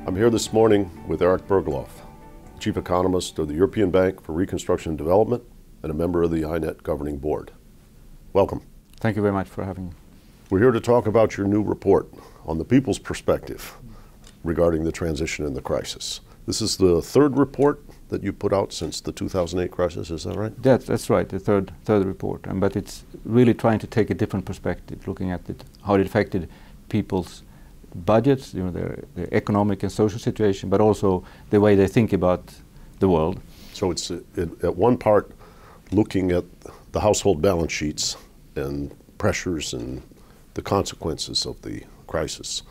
I'm here this morning with Erik Berglöf, Chief Economist of the European Bank for Reconstruction and Development and a member of the INET Governing Board. Welcome. Thank you very much for having me. We're here to talk about your new report on the people's perspective regarding the transition and the crisis. This is the third report that you put out since the 2008 crisis, is that right? That's right, the third report. But it's really trying to take a different perspective, looking at how it affected people's budgets, their economic and social situation, but also the way they think about the world. So it's at one part looking at the household balance sheets and pressures and the consequences of the crisis.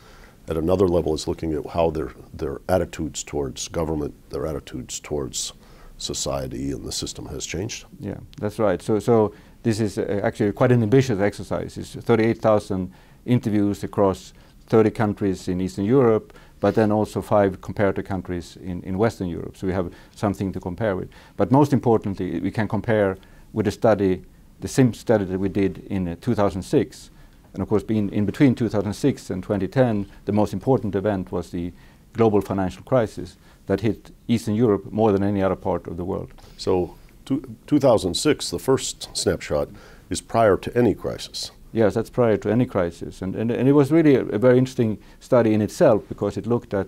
At another level is looking at how their attitudes towards government, their attitudes towards society and the system has changed. Yeah, that's right. So this is actually quite an ambitious exercise. It's 38,000 interviews across 30 countries in Eastern Europe, but then also 5 comparator countries in Western Europe. So we have something to compare with. But most importantly, we can compare with the same study that we did in 2006. And of course, in between 2006 and 2010, the most important event was the global financial crisis that hit Eastern Europe more than any other part of the world. So 2006, the first snapshot, is prior to any crisis. Yes, that's prior to any crisis. And it was really a very interesting study in itself, because it looked at,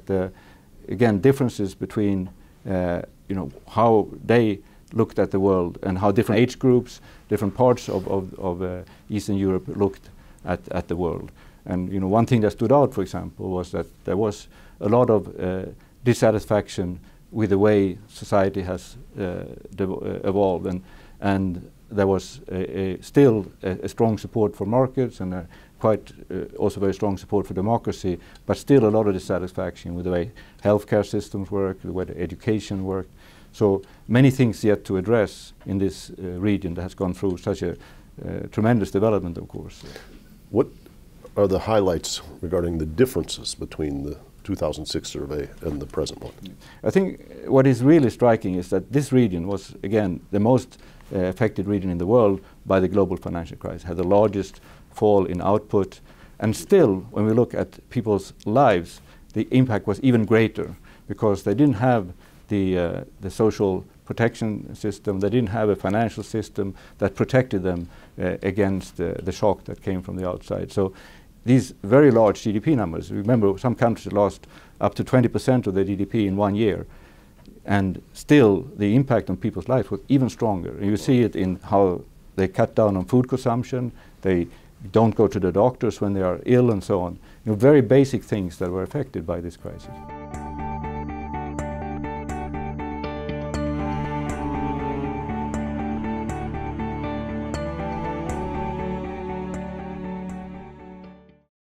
again, differences between how they looked at the world and how different age groups, different parts of Eastern Europe looked at the world. And one thing that stood out, for example, was that there was a lot of dissatisfaction with the way society has evolved, and there was still a strong support for markets and also very strong support for democracy, but still a lot of dissatisfaction with the way healthcare systems work, the way the education worked. So many things yet to address in this region that has gone through such a tremendous development, of course. What are the highlights regarding the differences between the 2006 survey and the present one? I think what is really striking is that this region was, again, the most affected region in the world by the global financial crisis, had the largest fall in output, and still, when we look at people's lives, the impact was even greater, because they didn't have the social protection system, they didn't have a financial system that protected them against the shock that came from the outside. So these very large GDP numbers, remember some countries lost up to 20% of their GDP in 1 year, and still the impact on people's lives was even stronger. And you see it in how they cut down on food consumption, they don't go to the doctors when they are ill and so on. Very basic things that were affected by this crisis.